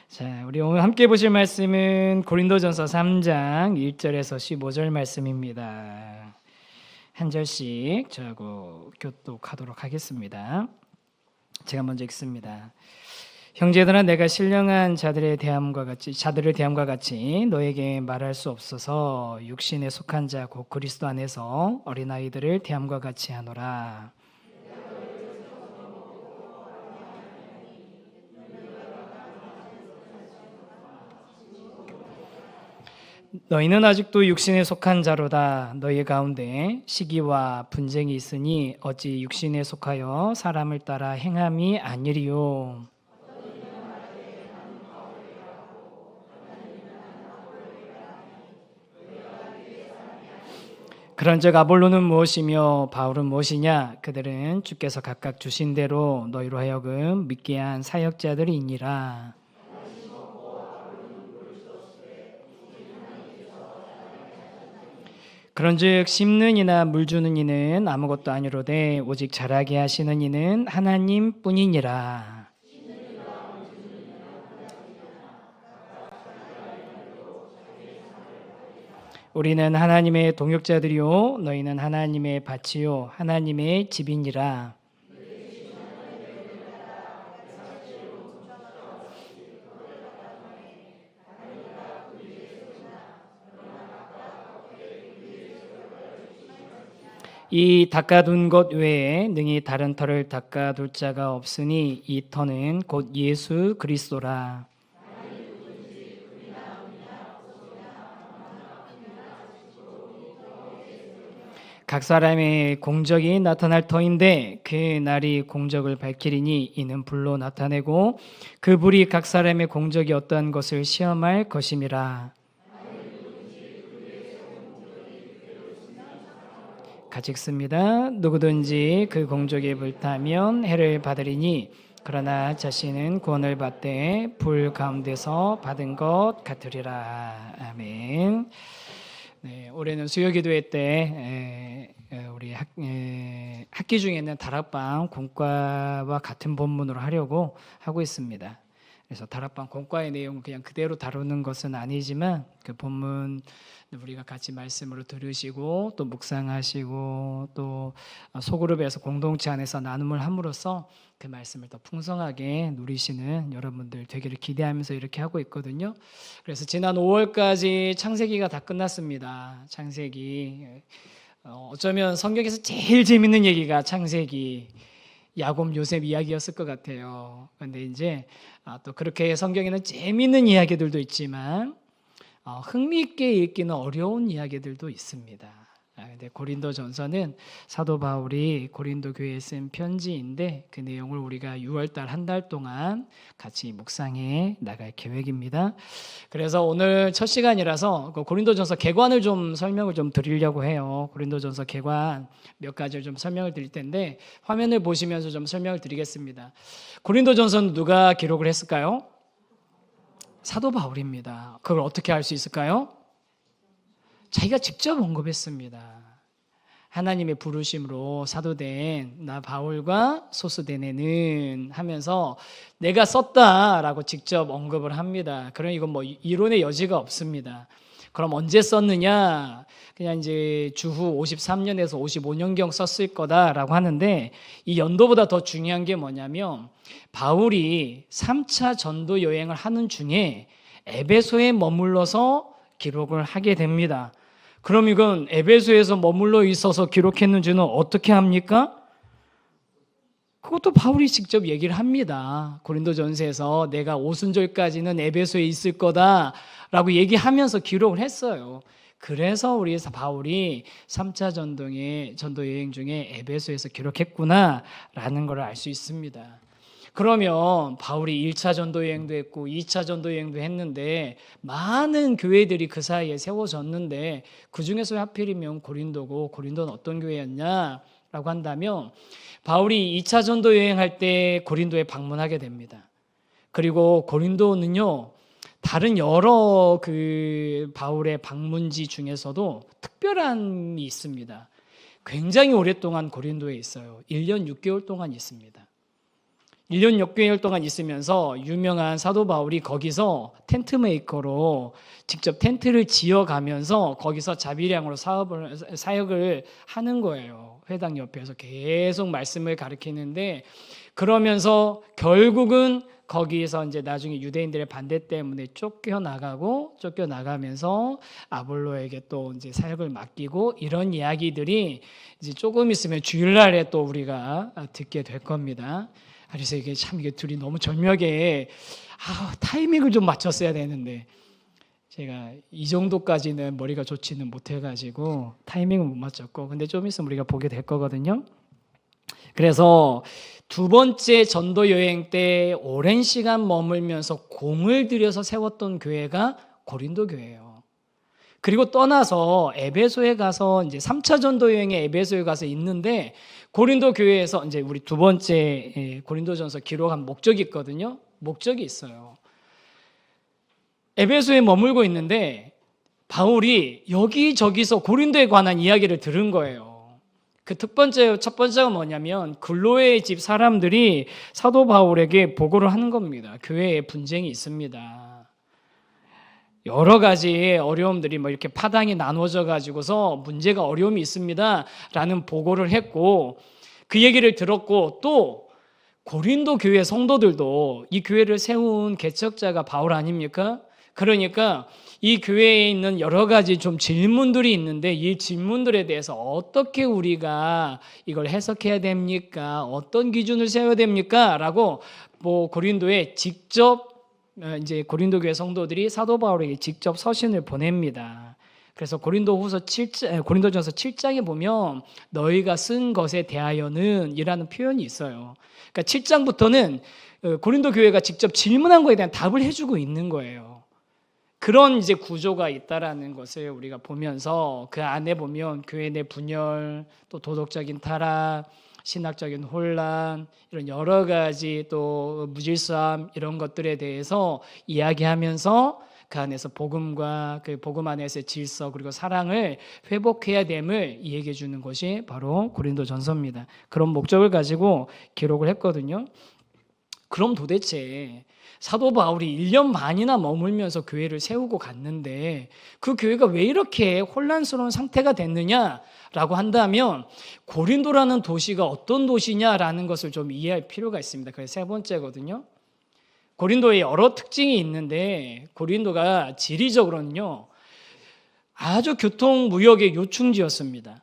자, 우리 오늘 함께 보실 말씀은 고린도전서 3장 1절에서 15절 말씀입니다. 한 절씩 저하고 교독하도록 하겠습니다. 제가 먼저 읽습니다. 형제들아, 내가 신령한 자들을 대함과 같이 너에게 말할 수 없어서 육신에 속한 자 곧 그리스도 안에서 어린아이들을 대함과 같이 하노라. 너희는 아직도 육신에 속한 자로다. 너희 가운데 시기와 분쟁이 있으니 어찌 육신에 속하여 사람을 따라 행함이 아니리요. 그런즉 아볼로는 무엇이며 바울은 무엇이냐? 그들은 주께서 각각 주신 대로 너희로 하여금 믿게 한 사역자들이니라. 그런즉 심는 이나 물 주는 이는 아무것도 아니로되 오직 자라게 하시는 이는 하나님뿐이니라. 우리는 하나님의 동역자들이요 너희는 하나님의 밭이요 하나님의 집이니라. 이 닦아둔 것 외에 능히 다른 터를 닦아둘 자가 없으니 이 터는 곧 예수 그리스도라. 각 사람의 공적이 나타날 터인데 그 날이 공적을 밝히리니 이는 불로 나타내고 그 불이 각 사람의 공적이 어떠한 것을 시험할 것임이라. 같이 읽습니다. 누구든지 그 공적에 불타면 해를 받으리니 그러나 자신은 구원을 받되 불 가운데서 받은 것 같으리라. 아멘. 네, 올해는 수요기도회 때 우리 학기 중에는 다락방 공과와 같은 본문으로 하려고 하고 있습니다. 그래서 다락방 공과의 내용을 그냥 그대로 다루는 것은 아니지만 그 본문 우리가 같이 말씀으로 들으시고 또 묵상하시고 또 소그룹에서 공동체 안에서 나눔을 함으로써 그 말씀을 더 풍성하게 누리시는 여러분들 되기를 기대하면서 이렇게 하고 있거든요. 그래서 지난 5월까지 창세기가 다 끝났습니다. 창세기 어쩌면 성경에서 제일 재밌는 얘기가 창세기 야곱 요셉 이야기였을 것 같아요. 그런데 이제 또 그렇게 성경에는 재밌는 이야기들도 있지만 흥미있게 읽기는 어려운 이야기들도 있습니다. 근데 고린도전서는 사도 바울이 고린도 교회에 쓴 편지인데 그 내용을 우리가 6월달 한 달 동안 같이 묵상해 나갈 계획입니다. 그래서 오늘 첫 시간이라서 고린도전서 개관을 좀 설명을 좀 드리려고 해요. 고린도전서 개관 몇 가지를 좀 설명을 드릴 텐데 화면을 보시면서 좀 설명을 드리겠습니다. 고린도전서는 누가 기록을 했을까요? 사도 바울입니다. 그걸 어떻게 알 수 있을까요? 자기가 직접 언급했습니다. 하나님의 부르심으로 사도된 나 바울과 소스데네는 하면서 내가 썼다라고 직접 언급을 합니다. 그러니 이건 뭐 이론의 여지가 없습니다. 그럼 언제 썼느냐? 그냥 이제 주후 53년에서 55년경 썼을 거다라고 하는데 이 연도보다 더 중요한 게 뭐냐면 바울이 3차 전도 여행을 하는 중에 에베소에 머물러서 기록을 하게 됩니다. 그럼 이건 에베소에서 머물러 있어서 기록했는지는 어떻게 합니까? 그것도 바울이 직접 얘기를 합니다. 고린도전서에서 내가 오순절까지는 에베소에 있을 거다라고 얘기하면서 기록을 했어요. 그래서 우리 바울이 3차 전도 여행 중에 에베소에서 기록했구나라는 걸 알 수 있습니다. 그러면 바울이 1차 전도 여행도 했고 2차 전도 여행도 했는데 많은 교회들이 그 사이에 세워졌는데 그중에서 하필이면 고린도고 고린도는 어떤 교회였냐라고 한다면 바울이 2차 전도 여행할 때 고린도에 방문하게 됩니다. 그리고 고린도는요 다른 여러 그 바울의 방문지 중에서도 특별함이 있습니다. 굉장히 오랫동안 고린도에 있어요. 1년 6개월 동안 있습니다. 1년 6개월 동안 있으면서 유명한 사도 바울이 거기서 텐트 메이커로 직접 텐트를 지어가면서 거기서 자비량으로 사역을 하는 거예요. 회당 옆에서 계속 말씀을 가르치는데, 그러면서 결국은 거기에서 이제 나중에 유대인들의 반대 때문에 쫓겨나가면서 아볼로에게 또 이제 사역을 맡기고, 이런 이야기들이 이제 조금 있으면 주일날에 또 우리가 듣게 될 겁니다. 그래서 이게 참 이게 둘이 너무 절묘하게 타이밍을 좀 맞췄어야 되는데, 제가 이 정도까지는 머리가 좋지는 못해가지고 타이밍을 못 맞췄고, 근데 좀 있으면 우리가 보게 될 거거든요. 그래서 두 번째 전도 여행 때 오랜 시간 머물면서 공을 들여서 세웠던 교회가 고린도 교회예요. 그리고 떠나서 에베소에 가서 이제 3차 전도 여행에 에베소에 가서 있는데, 고린도 교회에서 이제 우리 두 번째 고린도전서 기록한 목적이 있거든요. 목적이 있어요. 에베소에 머물고 있는데 바울이 여기저기서 고린도에 관한 이야기를 들은 거예요. 그 첫 번째가 뭐냐면, 글로의 집 사람들이 사도 바울에게 보고를 하는 겁니다. 교회에 분쟁이 있습니다. 여러 가지 어려움들이 뭐 이렇게 파당이 나눠져 가지고서 문제가 어려움이 있습니다 라는 보고를 했고, 그 얘기를 들었고, 또 고린도 교회 성도들도 이 교회를 세운 개척자가 바울 아닙니까? 그러니까 이 교회에 있는 여러 가지 좀 질문들이 있는데, 이 질문들에 대해서 어떻게 우리가 이걸 해석해야 됩니까? 어떤 기준을 세워야 됩니까? 라고 고린도에 직접 이제 고린도 교회 성도들이 사도 바울에게 직접 서신을 보냅니다. 그래서 고린도전서 7장에 보면 너희가 쓴 것에 대하여는 이라는 표현이 있어요. 그러니까 7장부터는 고린도 교회가 직접 질문한 거에 대한 답을 해주고 있는 거예요. 그런 이제 구조가 있다라는 것을 우리가 보면서, 그 안에 보면 교회 내 분열, 또 도덕적인 타락, 신학적인 혼란, 이런 여러 가지 또 무질서함, 이런 것들에 대해서 이야기하면서 그 안에서 복음과 그 복음 안에서의 질서, 그리고 사랑을 회복해야 됨을 이야기해 주는 것이 바로 고린도전서입니다. 그런 목적을 가지고 기록을 했거든요. 그럼 도대체 사도 바울이 1년 반이나 머물면서 교회를 세우고 갔는데 그 교회가 왜 이렇게 혼란스러운 상태가 됐느냐라고 한다면, 고린도라는 도시가 어떤 도시냐라는 것을 좀 이해할 필요가 있습니다. 그게 세 번째거든요. 고린도에 여러 특징이 있는데, 고린도가 지리적으로는요 아주 교통 무역의 요충지였습니다.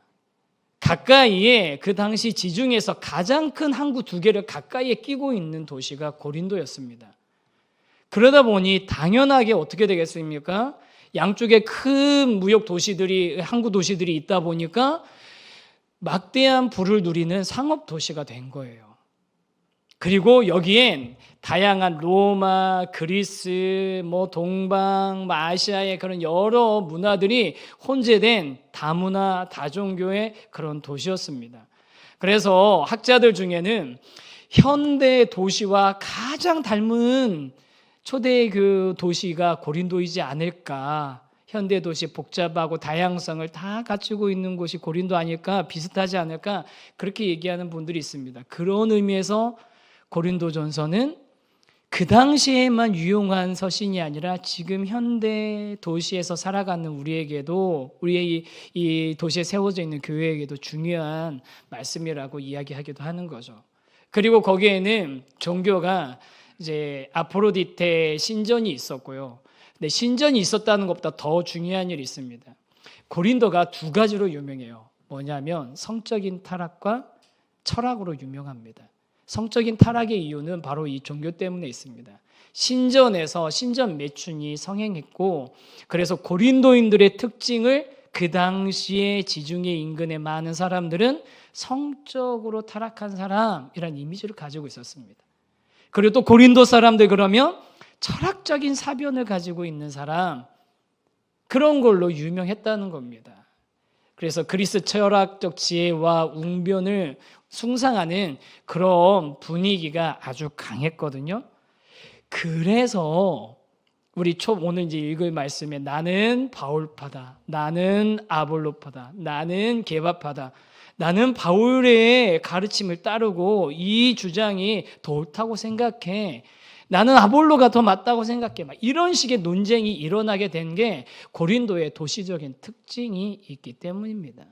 가까이에, 그 당시 지중해에서 가장 큰 항구 2개를 가까이에 끼고 있는 도시가 고린도였습니다. 그러다 보니 당연하게 어떻게 되겠습니까? 양쪽에 큰 무역 도시들이, 항구 도시들이 있다 보니까 막대한 부를 누리는 상업 도시가 된 거예요. 그리고 여기엔 다양한 로마, 그리스, 동방, 아시아의 그런 여러 문화들이 혼재된 다문화, 다종교의 그런 도시였습니다. 그래서 학자들 중에는 현대 도시와 가장 닮은 초대 그 도시가 고린도이지 않을까, 현대 도시 복잡하고 다양성을 다 갖추고 있는 곳이 고린도 아닐까, 비슷하지 않을까, 그렇게 얘기하는 분들이 있습니다. 그런 의미에서 고린도전서는 그 당시에만 유용한 서신이 아니라 지금 현대 도시에서 살아가는 우리에게도, 우리의 이 도시에 세워져 있는 교회에게도 중요한 말씀이라고 이야기하기도 하는 거죠. 그리고 거기에는 종교가 이제 아포로디테 신전이 있었고요. 근데 신전이 있었다는 것보다 더 중요한 일이 있습니다. 고린도가 2가지로 유명해요. 뭐냐면 성적인 타락과 철학으로 유명합니다. 성적인 타락의 이유는 바로 이 종교 때문에 있습니다. 신전에서 신전 매춘이 성행했고, 그래서 고린도인들의 특징을 그 당시에 지중해 인근의 많은 사람들은 성적으로 타락한 사람이라는 이미지를 가지고 있었습니다. 그리고 또 고린도 사람들 그러면 철학적인 사변을 가지고 있는 사람, 그런 걸로 유명했다는 겁니다. 그래서 그리스 철학적 지혜와 웅변을 숭상하는 그런 분위기가 아주 강했거든요. 그래서 우리 오늘 이제 읽을 말씀에 나는 바울파다, 나는 아볼로파다, 나는 게바파다, 나는 바울의 가르침을 따르고 이 주장이 더 옳다고 생각해. 나는 아볼로가 더 맞다고 생각해. 막 이런 식의 논쟁이 일어나게 된 게 고린도의 도시적인 특징이 있기 때문입니다.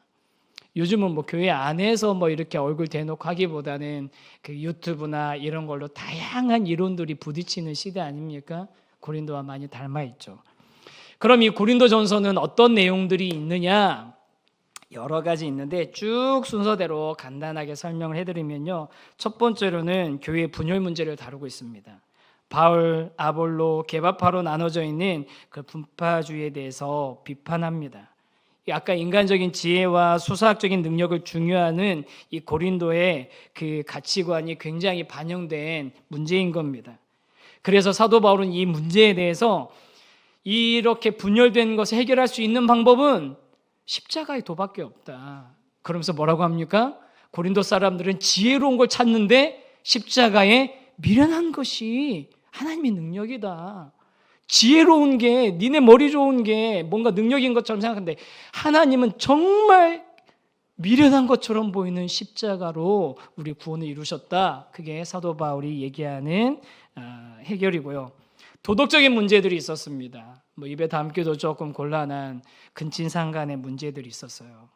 요즘은 뭐 교회 안에서 뭐 이렇게 얼굴 대놓고 하기보다는 그 유튜브나 이런 걸로 다양한 이론들이 부딪히는 시대 아닙니까? 고린도와 많이 닮아 있죠. 그럼 이 고린도전서는 어떤 내용들이 있느냐? 여러 가지 있는데 쭉 순서대로 간단하게 설명을 해드리면요. 첫 번째로는 교회의 분열 문제를 다루고 있습니다. 바울, 아볼로, 게바파로 나눠져 있는 그 분파주의에 대해서 비판합니다. 아까 인간적인 지혜와 수사학적인 능력을 중요하는 이 고린도의 그 가치관이 굉장히 반영된 문제인 겁니다. 그래서 사도 바울은 이 문제에 대해서 이렇게 분열된 것을 해결할 수 있는 방법은 십자가의 도밖에 없다. 그러면서 뭐라고 합니까? 고린도 사람들은 지혜로운 걸 찾는데 십자가에 미련한 것이 하나님의 능력이다. 지혜로운 게, 니네 머리 좋은 게 뭔가 능력인 것처럼 생각하는데 하나님은 정말 미련한 것처럼 보이는 십자가로 우리 구원을 이루셨다. 그게 사도 바울이 얘기하는 해결이고요. 도덕적인 문제들이 있었습니다. 뭐 입에 담기도 조금 곤란한 근친상간의 문제들이 있었어요.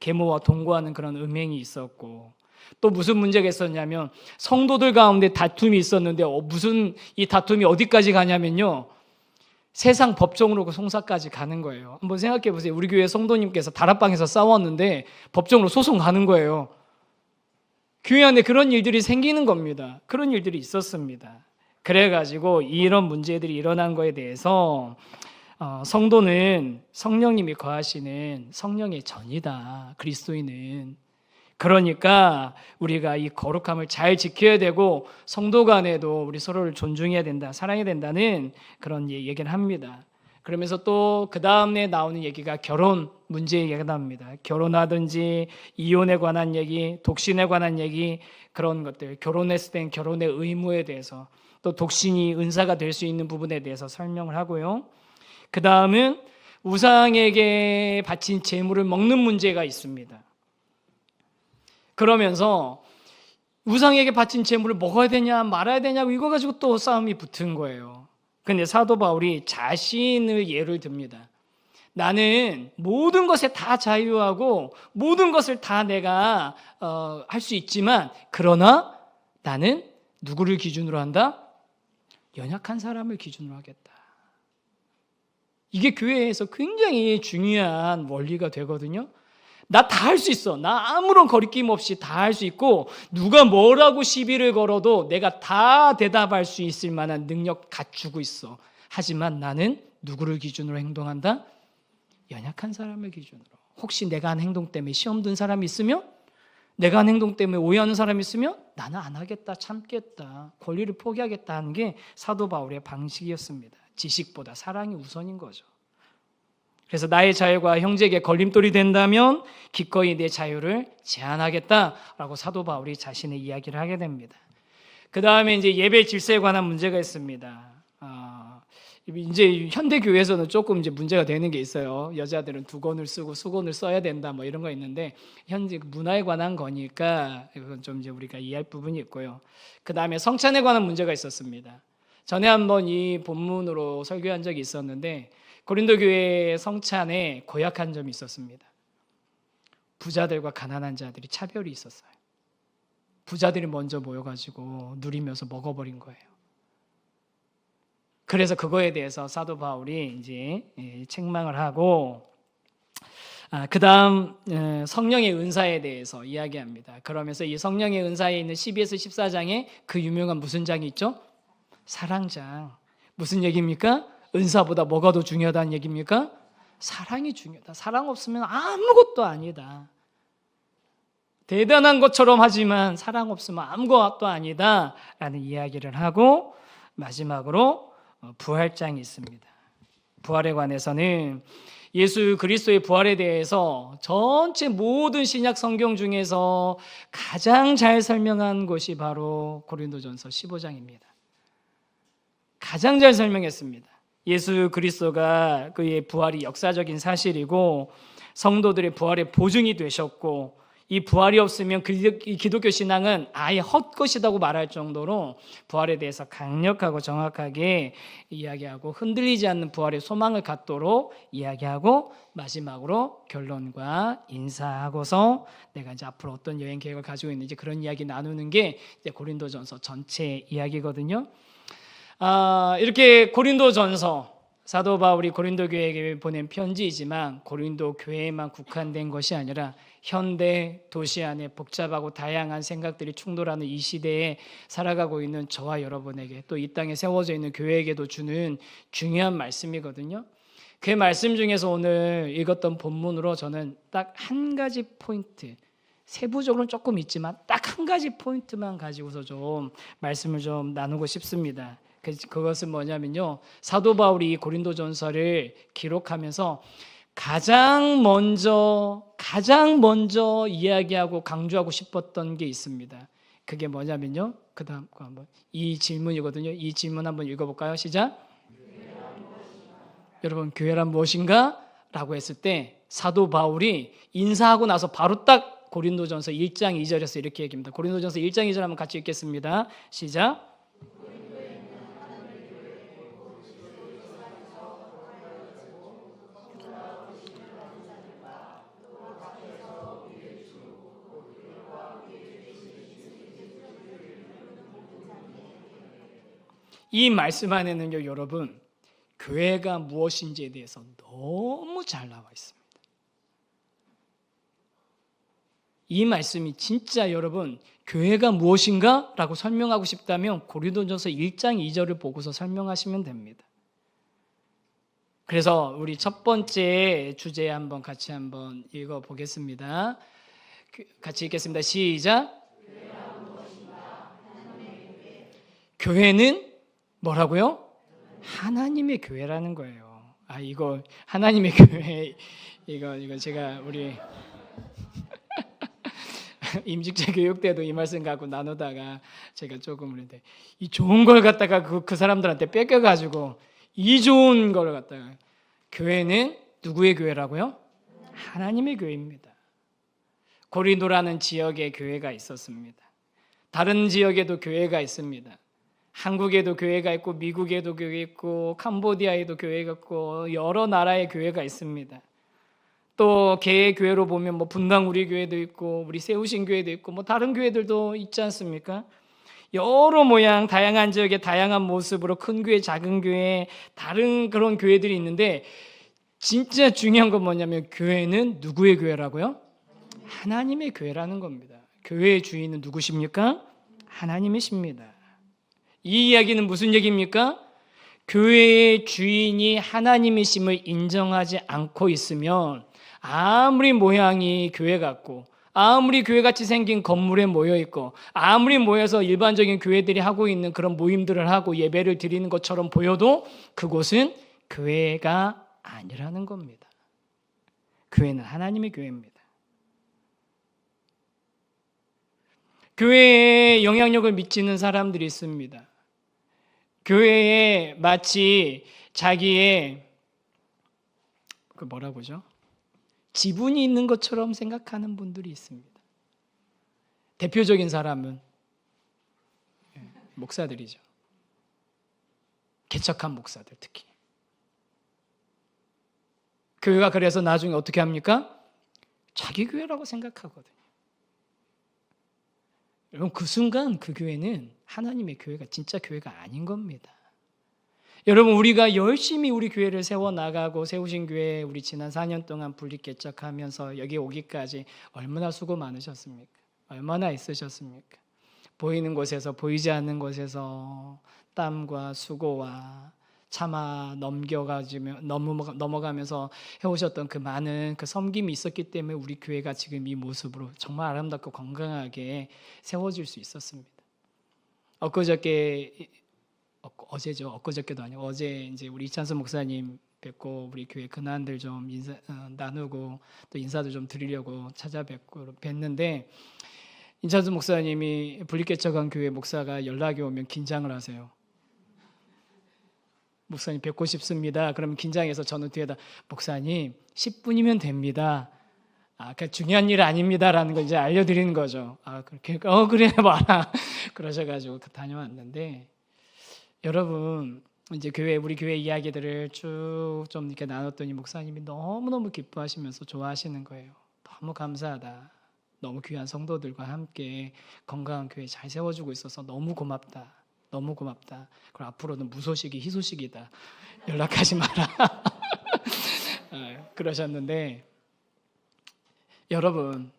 계모와 동거하는 그런 음행이 있었고, 또 무슨 문제가 있었냐면 성도들 가운데 다툼이 있었는데 무슨 이 다툼이 어디까지 가냐면요, 세상 법정으로 그 송사까지 가는 거예요. 한번 생각해 보세요. 우리 교회 성도님께서 다락방에서 싸웠는데 법정으로 소송 가는 거예요. 교회 안에 그런 일들이 생기는 겁니다. 그런 일들이 있었습니다. 그래가지고 이런 문제들이 일어난 거에 대해서 성도는 성령님이 거하시는 성령의 전이다. 그리스도인은. 그러니까 우리가 이 거룩함을 잘 지켜야 되고 성도 간에도 우리 서로를 존중해야 된다, 사랑해야 된다는 그런 얘기를 합니다. 그러면서 또 그 다음에 나오는 얘기가 결혼 문제 얘기가 나옵니다. 결혼하든지 이혼에 관한 얘기, 독신에 관한 얘기, 그런 것들, 결혼했을 땐 결혼의 의무에 대해서, 또 독신이 은사가 될 수 있는 부분에 대해서 설명을 하고요. 그 다음은 우상에게 바친 제물을 먹는 문제가 있습니다. 그러면서 우상에게 바친 제물을 먹어야 되냐 말아야 되냐고 이거 가지고 또 싸움이 붙은 거예요. 근데 사도 바울이 자신을 예를 듭니다. 나는 모든 것에 다 자유하고 모든 것을 다 내가 할 수 있지만, 그러나 나는 누구를 기준으로 한다? 연약한 사람을 기준으로 하겠다. 이게 교회에서 굉장히 중요한 원리가 되거든요. 나 다 할 수 있어. 나 아무런 거리낌 없이 다 할 수 있고, 누가 뭐라고 시비를 걸어도 내가 다 대답할 수 있을 만한 능력 갖추고 있어. 하지만 나는 누구를 기준으로 행동한다? 연약한 사람을 기준으로. 혹시 내가 한 행동 때문에 시험 든 사람이 있으면, 내가 한 행동 때문에 오해하는 사람이 있으면 나는 안 하겠다, 참겠다, 권리를 포기하겠다 하는 게 사도 바울의 방식이었습니다. 지식보다 사랑이 우선인 거죠. 그래서 나의 자유가 형제에게 걸림돌이 된다면 기꺼이 내 자유를 제한하겠다라고 사도 바울이 자신의 이야기를 하게 됩니다. 그 다음에 이제 예배 질서에 관한 문제가 있습니다. 이제 현대 교회에서는 조금 이제 문제가 되는 게 있어요. 여자들은 두건을 쓰고 수건을 써야 된다, 뭐 이런 거 있는데, 현재 문화에 관한 거니까 이건 좀 이제 우리가 이해할 부분이 있고요. 그 다음에 성찬에 관한 문제가 있었습니다. 전에 한번 이 본문으로 설교한 적이 있었는데, 고린도 교회의 성찬에 고약한 점이 있었습니다. 부자들과 가난한 자들이 차별이 있었어요. 부자들이 먼저 모여가지고 누리면서 먹어버린 거예요. 그래서 그거에 대해서 사도 바울이 이제 책망을 하고, 그 다음 성령의 은사에 대해서 이야기합니다. 그러면서 이 성령의 은사에 있는 12에서 14장에 그 유명한 무슨 장이 있죠? 사랑장. 무슨 얘기입니까? 은사보다 뭐가 더 중요하다는 얘기입니까? 사랑이 중요하다. 사랑 없으면 아무것도 아니다. 대단한 것처럼 하지만 사랑 없으면 아무것도 아니다 라는 이야기를 하고, 마지막으로 부활장이 있습니다. 부활에 관해서는 예수 그리스도의 부활에 대해서 전체 모든 신약 성경 중에서 가장 잘 설명한 것이 바로 고린도전서 15장입니다. 가장 잘 설명했습니다. 예수 그리스도가 그의 부활이 역사적인 사실이고 성도들의 부활의 보증이 되셨고, 이 부활이 없으면 이 기독교 신앙은 아예 헛것이라고 말할 정도로 부활에 대해서 강력하고 정확하게 이야기하고 흔들리지 않는 부활의 소망을 갖도록 이야기하고 마지막으로 결론과 인사하고서 내가 이제 앞으로 어떤 여행 계획을 가지고 있는지 그런 이야기 나누는 게 이제 고린도전서 전체 이야기거든요. 이렇게 고린도전서 사도 바울이 고린도 교회에게 보낸 편지이지만 고린도 교회에만 국한된 것이 아니라 현대 도시 안에 복잡하고 다양한 생각들이 충돌하는 이 시대에 살아가고 있는 저와 여러분에게 또 이 땅에 세워져 있는 교회에게도 주는 중요한 말씀이거든요. 그 말씀 중에서 오늘 읽었던 본문으로 저는 딱 한 가지 포인트, 세부적으로는 조금 있지만 딱 한 가지 포인트만 가지고서 좀 말씀을 좀 나누고 싶습니다. 그것은 뭐냐면요, 사도 바울이 고린도전서를 기록하면서 가장 먼저 이야기하고 강조하고 싶었던 게 있습니다. 그게 뭐냐면요, 그 다음 거 한번 이 질문이거든요. 이 질문 한번 읽어볼까요? 시작. 여러분, 교회란 무엇인가? 라고 했을 때 사도 바울이 인사하고 나서 바로 딱 고린도전서 1장 2절에서 이렇게 얘기합니다. 고린도전서 1장 2절 한번 같이 읽겠습니다. 시작. 이 말씀 안에는요, 여러분, 교회가 무엇인지에 대해서 너무 잘 나와 있습니다. 이 말씀이 진짜 여러분 교회가 무엇인가? 라고 설명하고 싶다면 고린도전서 1장 2절을 보고서 설명하시면 됩니다. 그래서 우리 첫 번째 주제 한번 같이 한번 읽어보겠습니다. 같이 읽겠습니다. 시작. 교회는 뭐라고요? 하나님의 교회라는 거예요. 이거 하나님의 교회 이거 제가 우리 임직자 교육 때도 이 말씀 갖고 나누다가 제가 조금 그런데 이 좋은 걸 갖다가 그 사람들한테 뺏겨가지고 이 좋은 걸 갖다가 교회는 누구의 교회라고요? 하나님의 교회입니다. 고린도라는 지역에 교회가 있었습니다. 다른 지역에도 교회가 있습니다. 한국에도 교회가 있고 미국에도 교회 있고 캄보디아에도 교회가 있고 여러 나라의 교회가 있습니다. 또 개의 교회로 보면 뭐 분당 우리 교회도 있고 우리 세우신 교회도 있고 뭐 다른 교회들도 있지 않습니까? 여러 모양 다양한 지역의 다양한 모습으로 큰 교회 작은 교회 다른 그런 교회들이 있는데 진짜 중요한 건 뭐냐면 교회는 누구의 교회라고요? 하나님의 교회라는 겁니다. 교회의 주인은 누구십니까? 하나님이십니다. 이 이야기는 무슨 얘기입니까? 교회의 주인이 하나님이심을 인정하지 않고 있으면 아무리 모양이 교회 같고 아무리 교회같이 생긴 건물에 모여있고 아무리 모여서 일반적인 교회들이 하고 있는 그런 모임들을 하고 예배를 드리는 것처럼 보여도 그곳은 교회가 아니라는 겁니다. 교회는 하나님의 교회입니다. 교회에 영향력을 미치는 사람들이 있습니다. 교회에 마치 자기의 뭐라고죠? 지분이 있는 것처럼 생각하는 분들이 있습니다. 대표적인 사람은 목사들이죠. 개척한 목사들 특히. 교회가 그래서 나중에 어떻게 합니까? 자기 교회라고 생각하거든요. 여러분 그 순간 그 교회는 하나님의 교회가 진짜 교회가 아닌 겁니다. 여러분 우리가 열심히 우리 교회를 세워나가고 세우신 교회 우리 지난 4년 동안 분립 개척하면서 여기 오기까지 얼마나 수고 많으셨습니까? 얼마나 애쓰셨습니까? 보이는 곳에서 보이지 않는 곳에서 땀과 수고와 참아 넘어가면서 해오셨던 그 많은 그 섬김이 있었기 때문에 우리 교회가 지금 이 모습으로 정말 아름답고 건강하게 세워질 수 있었습니다. 엊그저께도 아니고 어제 이제 우리 이찬수 목사님 뵙고 우리 교회 근황들 좀 나누고 또 인사도 좀 드리려고 찾아뵙고 뵀는데 이찬수 목사님이 분립개척한 교회 목사가 연락이 오면 긴장을 하세요. 목사님 뵙고 싶습니다. 그러면 긴장해서 저는 뒤에다 목사님 10분이면 됩니다. 그 중요한 일 아닙니다라는 걸 이제 알려드리는 거죠. 그렇게 그래 봐라 그러셔가지고 다녀왔는데, 여러분 이제 우리 교회 이야기들을 쭉 좀 이렇게 나눴더니 목사님이 너무너무 기뻐하시면서 좋아하시는 거예요. 너무 감사하다. 너무 귀한 성도들과 함께 건강한 교회 잘 세워주고 있어서 너무 고맙다. 너무 고맙다. 그리고 앞으로는 무소식이 희소식이다. 연락하지 마라. 그러셨는데, 여러분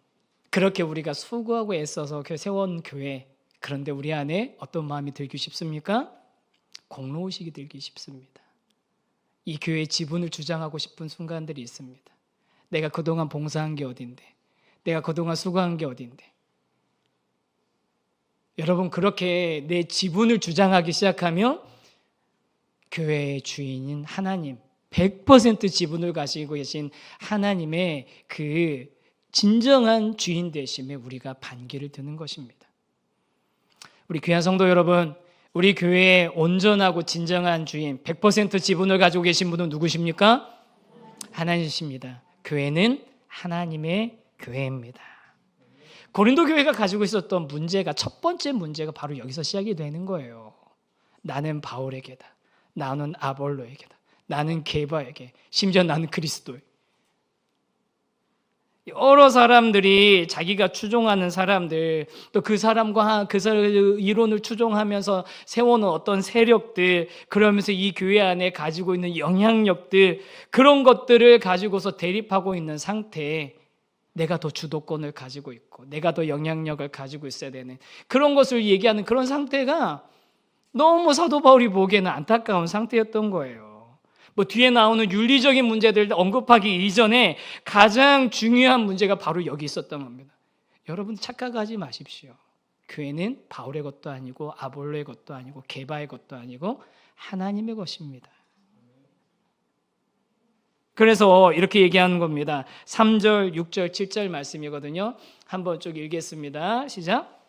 그렇게 우리가 수고하고 애써서 세워온 교회, 그런데 우리 안에 어떤 마음이 들기 쉽습니까? 공로의식이 들기 쉽습니다. 이 교회의 지분을 주장하고 싶은 순간들이 있습니다. 내가 그동안 봉사한 게 어딘데, 내가 그동안 수고한 게 어딘데. 여러분 그렇게 내 지분을 주장하기 시작하면 교회의 주인인 하나님, 100% 지분을 가지고 계신 하나님의 그 진정한 주인 되심에 우리가 반기를 드는 것입니다. 우리 귀한 성도 여러분, 우리 교회의 온전하고 진정한 주인, 100% 지분을 가지고 계신 분은 누구십니까? 하나님이십니다. 교회는 하나님의 교회입니다. 고린도 교회가 가지고 있었던 문제가, 첫 번째 문제가 바로 여기서 시작이 되는 거예요. 나는 바울에게다. 나는 아볼로에게다. 나는 게바에게. 심지어 나는 그리스도에게. 여러 사람들이 자기가 추종하는 사람들, 또 그 사람과 그 이론을 추종하면서 세워놓은 어떤 세력들, 그러면서 이 교회 안에 가지고 있는 영향력들, 그런 것들을 가지고서 대립하고 있는 상태에 내가 더 주도권을 가지고 있고 내가 더 영향력을 가지고 있어야 되는 그런 것을 얘기하는 그런 상태가 너무 사도 바울이 보기에는 안타까운 상태였던 거예요. 뒤에 나오는 윤리적인 문제들 언급하기 이전에 가장 중요한 문제가 바로 여기 있었던 겁니다. 여러분 착각하지 마십시오. 교회는 바울의 것도 아니고 아볼로의 것도 아니고 게바의 것도 아니고 하나님의 것입니다. 그래서 이렇게 얘기하는 겁니다. 3절, 6절, 7절 말씀이거든요. 한번 쭉 읽겠습니다. 시작.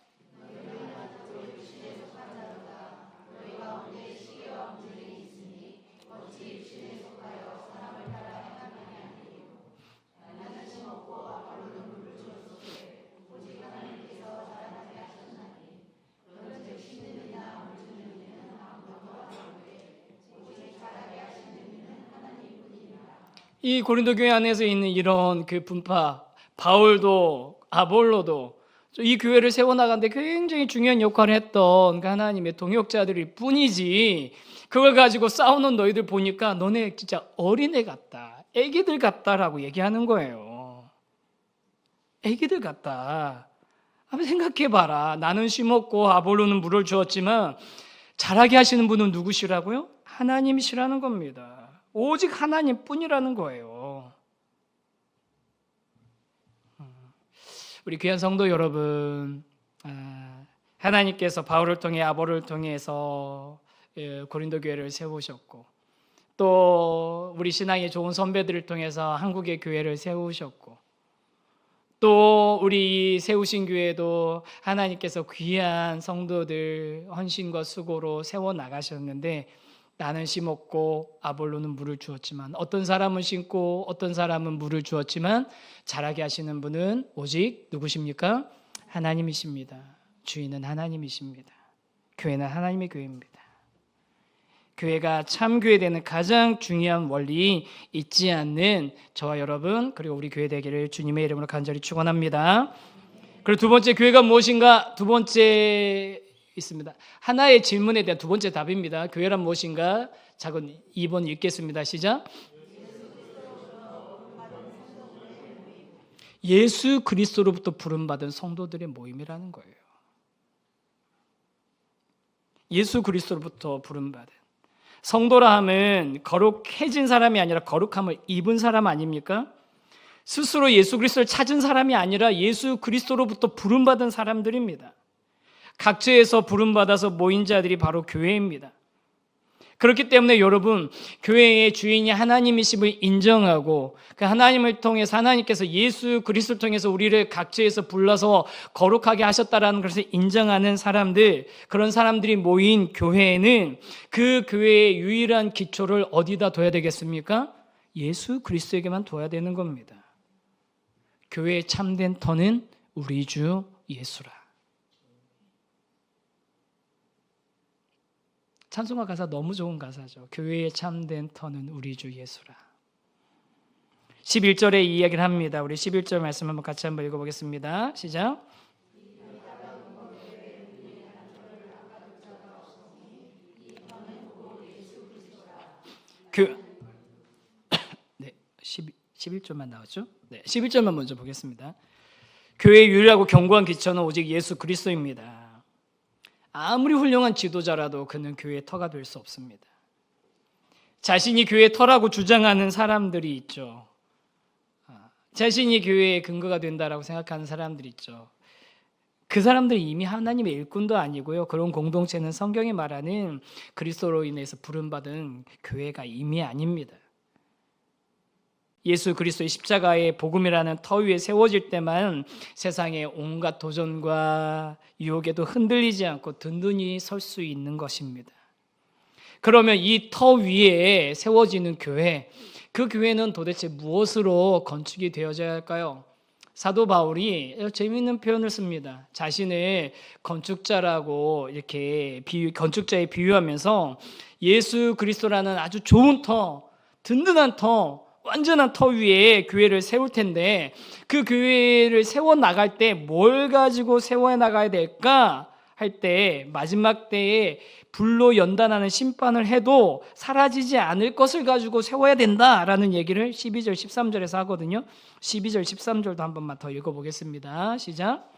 이 고린도 교회 안에서 있는 이런 그 분파, 바울도 아볼로도 이 교회를 세워나가는데 굉장히 중요한 역할을 했던 그 하나님의 동역자들일 뿐이지, 그걸 가지고 싸우는 너희들 보니까 너네 진짜 어린애 같다, 애기들 같다라고 얘기하는 거예요. 애기들 같다. 한번 생각해봐라. 나는 심었고 아볼로는 물을 주었지만 자라게 하시는 분은 누구시라고요? 하나님이시라는 겁니다. 오직 하나님뿐이라는 거예요. 우리 귀한 성도 여러분, 하나님께서 바울을 통해 아볼로를 통해서 고린도 교회를 세우셨고, 또 우리 신앙의 좋은 선배들을 통해서 한국의 교회를 세우셨고, 또 우리 세우신 교회도 하나님께서 귀한 성도들 헌신과 수고로 세워나가셨는데, 나는 심었고 아볼로는 물을 주었지만, 어떤 사람은 심고 어떤 사람은 물을 주었지만 자라게 하시는 분은 오직 누구십니까? 하나님이십니다. 주인은 하나님이십니다. 교회는 하나님의 교회입니다. 교회가 참 교회 되는 가장 중요한 원리 잊지 않는 저와 여러분, 그리고 우리 교회 되기를 주님의 이름으로 간절히 축원합니다. 그리고 두 번째, 교회가 무엇인가? 두 번째 있습니다. 하나의 질문에 대한 두 번째 답입니다. 교회란 무엇인가? 작은 2번 읽겠습니다. 시작. 예수 그리스도로부터 부름받은 성도들의 모임이라는 거예요. 예수 그리스도로부터 부름받은 성도라 함은 거룩해진 사람이 아니라 거룩함을 입은 사람 아닙니까? 스스로 예수 그리스도를 찾은 사람이 아니라 예수 그리스도로부터 부름받은 사람들입니다. 각처에서 부름받아서 모인 자들이 바로 교회입니다. 그렇기 때문에 여러분, 교회의 주인이 하나님이심을 인정하고 그 하나님을 통해서, 하나님께서 예수 그리스도를 통해서 우리를 각처에서 불러서 거룩하게 하셨다라는 것을 인정하는 사람들, 그런 사람들이 모인 교회에는 그 교회의 유일한 기초를 어디다 둬야 되겠습니까? 예수 그리스도에게만 둬야 되는 겁니다. 교회의 참된 터는 우리 주 예수라. 찬송가 가사 너무 좋은 가사죠. 교회의 참된 터는 우리 주 예수라. 11절에 이 이야기를 합니다. 우리 11절 말씀 한번 같이 한번 읽어보겠습니다. 시작. 네, 11절만 나왔죠? 네, 11절만 먼저 보겠습니다. 교회의 유일하고 견고한 기초는 오직 예수 그리스도입니다. 아무리 훌륭한 지도자라도 그는 교회의 터가 될 수 없습니다. 자신이 교회의 터라고 주장하는 사람들이 있죠. 자신이 교회의 근거가 된다라고 생각하는 사람들이 있죠. 그 사람들이 이미 하나님의 일꾼도 아니고요. 그런 공동체는 성경이 말하는 그리스도로 인해서 부름받은 교회가 이미 아닙니다. 예수 그리스도의 십자가의 복음이라는 터 위에 세워질 때만 세상의 온갖 도전과 유혹에도 흔들리지 않고 든든히 설 수 있는 것입니다. 그러면 이 터 위에 세워지는 교회, 그 교회는 도대체 무엇으로 건축이 되어져야 할까요? 사도 바울이 재미있는 표현을 씁니다. 자신을 건축자라고 이렇게 건축자에 비유하면서 예수 그리스도라는 아주 좋은 터, 든든한 터, 완전한 터 위에 교회를 세울 텐데 그 교회를 세워 나갈 때 뭘 가지고 세워 나가야 될까 할 때 마지막 때에 불로 연단하는 심판을 해도 사라지지 않을 것을 가지고 세워야 된다라는 얘기를 12절 13절에서 하거든요. 12절 13절도 한 번만 더 읽어보겠습니다. 시작.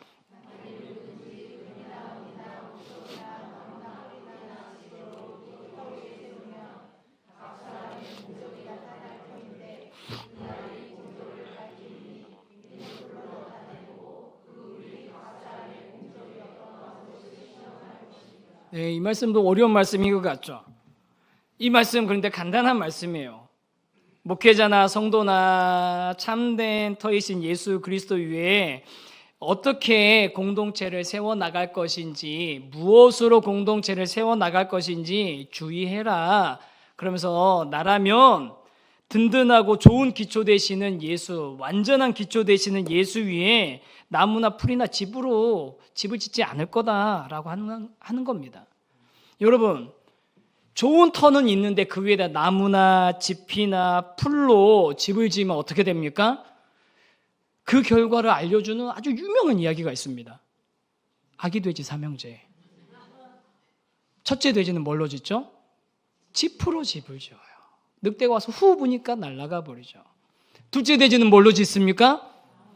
네, 이 말씀도 어려운 말씀인 것 같죠. 이 말씀 그런데 간단한 말씀이에요. 목회자나 성도나 참된 터이신 예수 그리스도 위에 어떻게 공동체를 세워나갈 것인지, 무엇으로 공동체를 세워나갈 것인지 주의해라. 그러면서 나라면 든든하고 좋은 기초 되시는 예수, 완전한 기초 되시는 예수 위에 나무나 풀이나 집을 짓지 않을 거다라고 하는 겁니다. 여러분, 좋은 터는 있는데 그 위에다 나무나 집이나 풀로 집을 지으면 어떻게 됩니까? 그 결과를 알려주는 아주 유명한 이야기가 있습니다. 아기 돼지 삼형제. 첫째 돼지는 뭘로 짓죠? 지프로 집을 지어요. 늑대가 와서 후 부니까 날아가 버리죠. 둘째 돼지는 뭘로 짓습니까?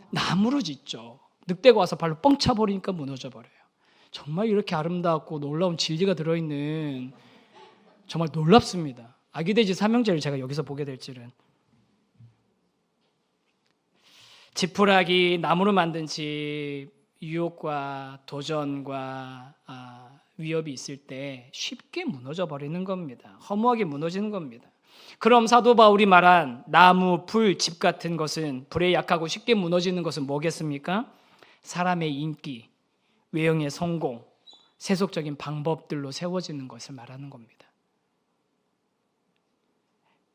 나무로 짓죠. 늑대가 와서 발로 뻥 차버리니까 무너져 버려요. 정말 이렇게 아름답고 놀라운 진리가 들어있는, 정말 놀랍습니다. 아기 돼지 삼형제를 제가 여기서 보게 될 줄은. 지푸라기, 나무로 만든 집, 유혹과 도전과 위협이 있을 때 쉽게 무너져 버리는 겁니다. 허무하게 무너지는 겁니다. 그럼 사도 바울이 말한 나무, 풀, 집 같은 것은, 불에 약하고 쉽게 무너지는 것은 뭐겠습니까? 사람의 인기, 외형의 성공, 세속적인 방법들로 세워지는 것을 말하는 겁니다.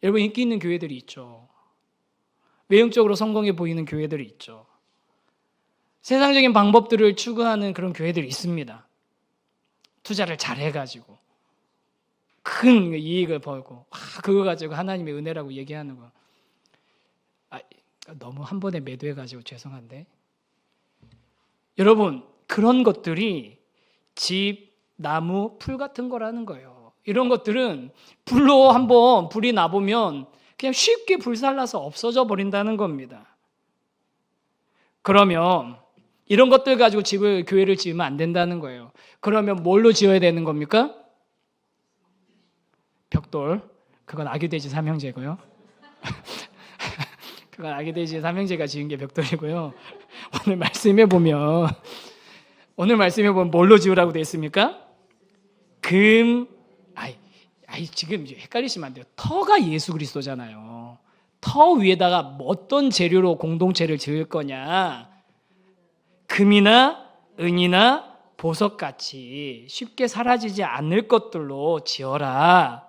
여러분, 인기 있는 교회들이 있죠. 외형적으로 성공해 보이는 교회들이 있죠. 세상적인 방법들을 추구하는 그런 교회들이 있습니다. 투자를 잘 해가지고 큰 이익을 벌고 그거 가지고 하나님의 은혜라고 얘기하는 거. 너무 한 번에 매도해가지고 죄송한데, 여러분, 그런 것들이 집, 나무, 풀 같은 거라는 거예요. 이런 것들은 불로 한번 불이 나보면 그냥 쉽게 불살라서 없어져 버린다는 겁니다. 그러면 이런 것들 가지고 교회를 지으면 안 된다는 거예요. 그러면 뭘로 지어야 되는 겁니까? 벽돌. 그건 아기돼지 삼형제고요. 그건 아기돼지 삼형제가 지은 게 벽돌이고요. 오늘 말씀해 보면 뭘로 지으라고 되어 있습니까? 지금 헷갈리시면 안 돼요. 터가 예수 그리스도잖아요. 터 위에다가 어떤 재료로 공동체를 지을 거냐? 금이나 은이나 보석같이 쉽게 사라지지 않을 것들로 지어라.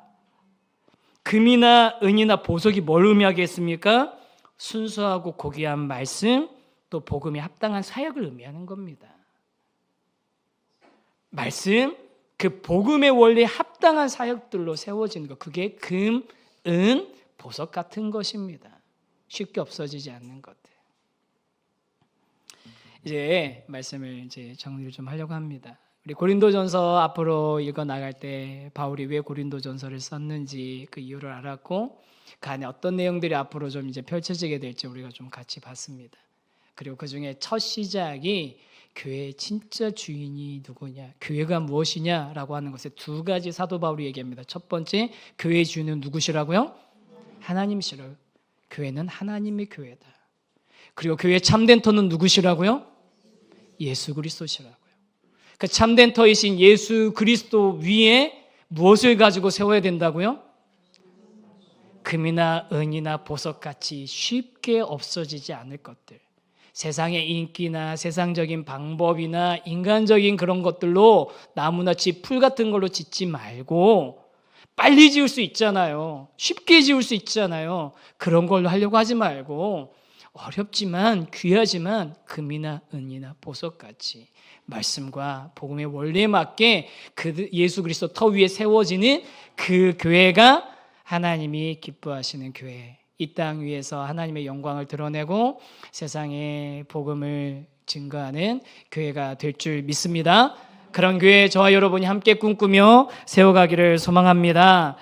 금이나 은이나 보석이 뭘 의미하겠습니까? 순수하고 고귀한 말씀, 또 복음에 합당한 사역을 의미하는 겁니다. 말씀, 그 복음의 원리에 합당한 사역들로 세워지는 것, 그게 금, 은, 보석 같은 것입니다. 쉽게 없어지지 않는 것들. 이제 말씀을 이제 정리를 좀 하려고 합니다. 우리 고린도전서 앞으로 읽어 나갈 때 바울이 왜 고린도전서를 썼는지 그 이유를 알았고 그 안에 어떤 내용들이 앞으로 좀 이제 펼쳐지게 될지 우리가 좀 같이 봤습니다. 그리고 그 중에 첫 시작이 교회의 진짜 주인이 누구냐, 교회가 무엇이냐라고 하는 것에 두 가지 사도 바울이 얘기합니다. 첫 번째, 교회의 주인은 누구시라고요? 하나님이시라고요. 교회는 하나님의 교회다. 그리고 교회의 참된 터는 누구시라고요? 예수 그리스도시라고요. 그 참된 터이신 예수 그리스도 위에 무엇을 가지고 세워야 된다고요? 금이나 은이나 보석같이 쉽게 없어지지 않을 것들. 세상의 인기나 세상적인 방법이나 인간적인 그런 것들로 나무나 집, 풀 같은 걸로 짓지 말고 빨리 지을 수 있잖아요. 쉽게 지을 수 있잖아요. 그런 걸로 하려고 하지 말고 어렵지만 귀하지만 금이나 은이나 보석같이 말씀과 복음의 원리에 맞게 그 예수 그리스도 터 위에 세워지는 그 교회가 하나님이 기뻐하시는 교회, 이 땅 위에서 하나님의 영광을 드러내고 세상에 복음을 증거하는 교회가 될 줄 믿습니다. 그런 교회 저와 여러분이 함께 꿈꾸며 세워가기를 소망합니다.